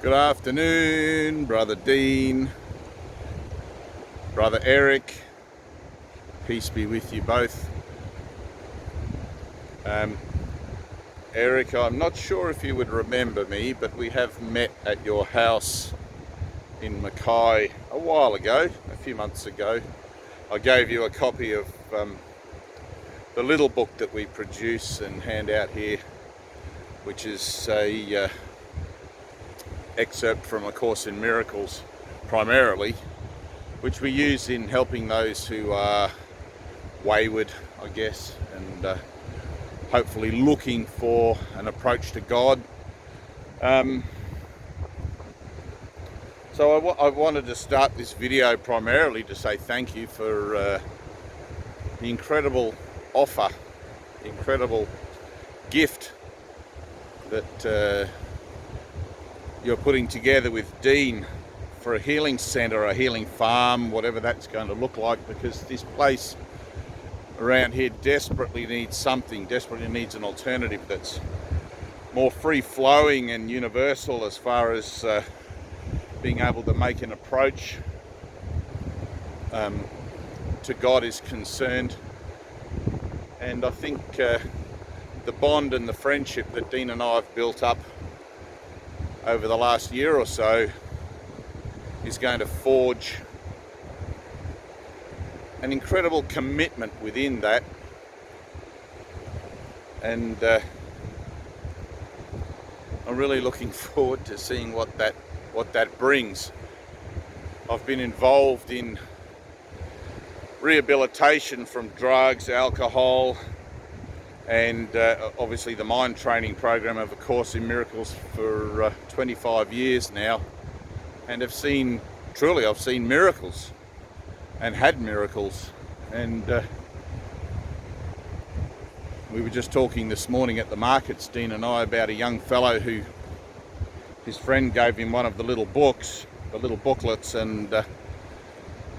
Good afternoon, Brother Dean, Brother Eric. Peace be with you both. Eric, I'm not sure if you would remember me, but we have met at your house in Mackay a while ago, a few months ago. I gave you a copy of the little book that we produce and hand out here, which is a excerpt from A Course in Miracles primarily, which we use in helping those who are wayward, I guess, and hopefully looking for an approach to God. So I wanted to start this video primarily to say thank you for the incredible offer, the incredible gift that you're putting together with Dean for a healing centre, a healing farm, whatever that's going to look like, because this place around here desperately needs something, desperately needs an alternative that's more free-flowing and universal as far as being able to make an approach to God is concerned. And I think the bond and the friendship that Dean and I have built up over the last year or so is going to forge an incredible commitment within that, and I'm really looking forward to seeing what that brings. I've been involved in rehabilitation from drugs, alcohol, and obviously the mind training program of A Course in Miracles for 25 years now, and I've seen miracles and had miracles. And we were just talking this morning at the markets, Dean and I, about a young fellow who his friend gave him one of the little books, the little booklets, and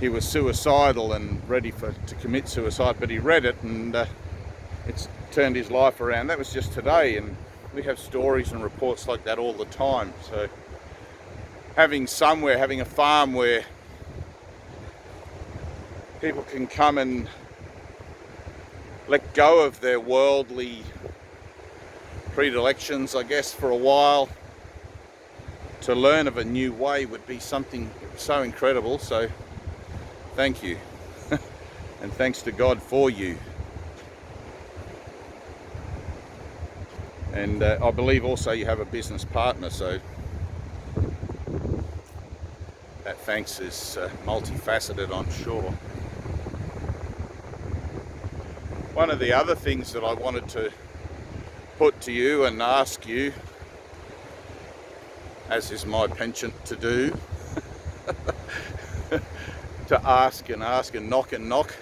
he was suicidal and ready to commit suicide, but he read it and it's turned his life around. That was just today, and we have stories and reports like that all the time. So having a farm where people can come and let go of their worldly predilections, I guess, for a while, to learn of a new way would be something so incredible. So thank you. And thanks to God for you. And I believe also you have a business partner, so that thanks is multifaceted, I'm sure. One of the other things that I wanted to put to you and ask you, as is my penchant to do, to ask and knock and knock,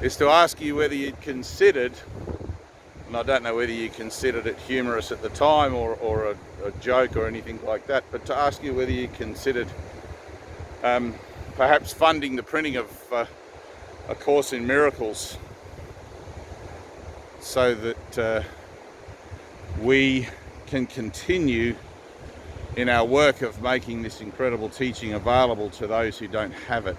is to ask you whether you'd considered, and I don't know whether you considered it humorous at the time or a joke or anything like that, but to ask you whether you considered perhaps funding the printing of A Course in Miracles, so that we can continue in our work of making this incredible teaching available to those who don't have it.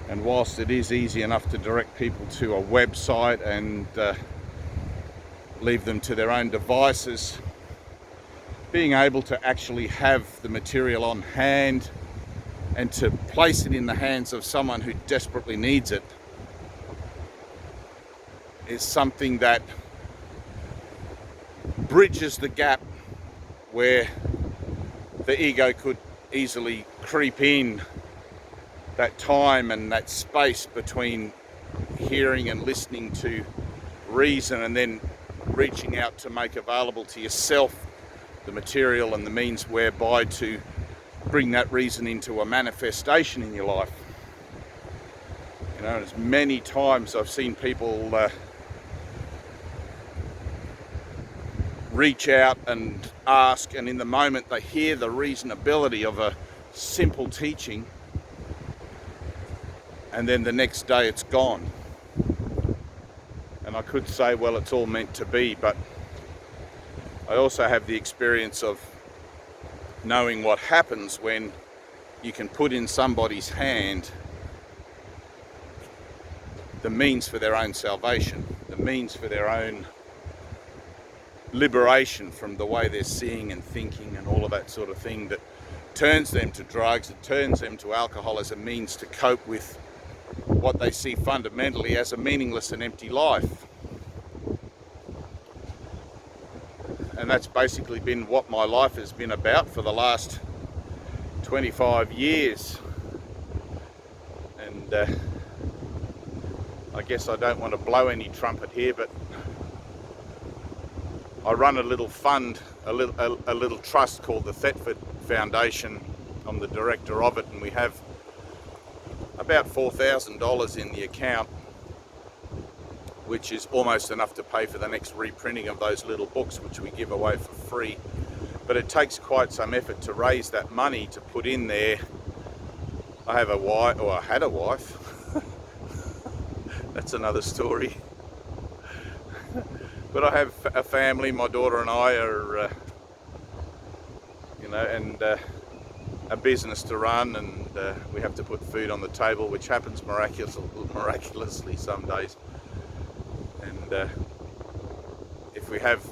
And whilst it is easy enough to direct people to a website and leave them to their own devices, being able to actually have the material on hand and to place it in the hands of someone who desperately needs it is something that bridges the gap where the ego could easily creep in, that time and that space between hearing and listening to reason and then reaching out to make available to yourself the material and the means whereby to bring that reason into a manifestation in your life. You know, as many times I've seen people reach out and ask, and in the moment they hear the reasonability of a simple teaching, and then the next day it's gone. And I could say, well, it's all meant to be, but I also have the experience of knowing what happens when you can put in somebody's hand the means for their own salvation, the means for their own liberation from the way they're seeing and thinking and all of that sort of thing, that turns them to drugs, it turns them to alcohol as a means to cope with what they see fundamentally as a meaningless and empty life. And that's basically been what my life has been about for the last 25 years. And I guess I don't want to blow any trumpet here, but I run a little fund, a little trust called the Thetford Foundation. I'm the director of it, and we have about $4,000 in the account, which is almost enough to pay for the next reprinting of those little books, which we give away for free. But it takes quite some effort to raise that money to put in there. I have a wife, or I had a wife. That's another story. But I have a family. My daughter and I are, and a business to run, and we have to put food on the table, which happens miraculously some days. And if we have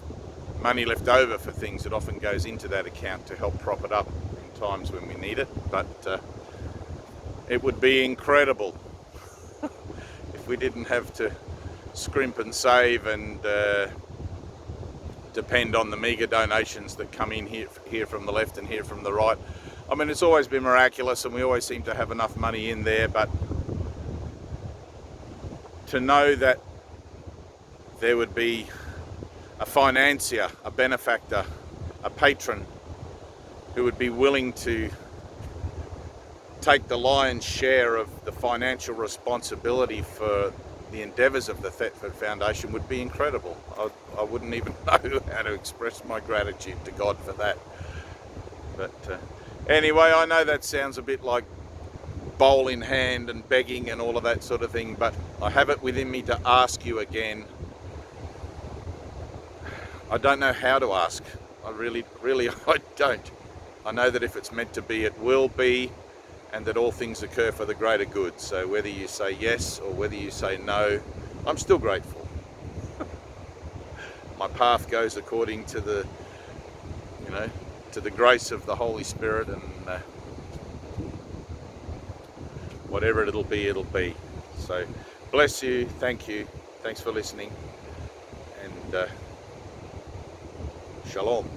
money left over for things, it often goes into that account to help prop it up in times when we need it. But it would be incredible if we didn't have to scrimp and save and depend on the meagre donations that come in here from the left and here from the right. I mean, it's always been miraculous, and we always seem to have enough money in there, but to know that there would be a financier, a benefactor, a patron who would be willing to take the lion's share of the financial responsibility for the endeavours of the Thetford Foundation would be incredible. I wouldn't even know how to express my gratitude to God for that. But anyway, I know that sounds a bit like bowl in hand and begging and all of that sort of thing, but I have it within me to ask you again. I don't know how to ask. I really I don't. I know that if it's meant to be, it will be, and that all things occur for the greater good. So whether you say yes or whether you say no, I'm still grateful. My path goes according to the, to the grace of the Holy Spirit, and whatever it'll be, it'll be. So bless you, thank you, thanks for listening, and Shalom.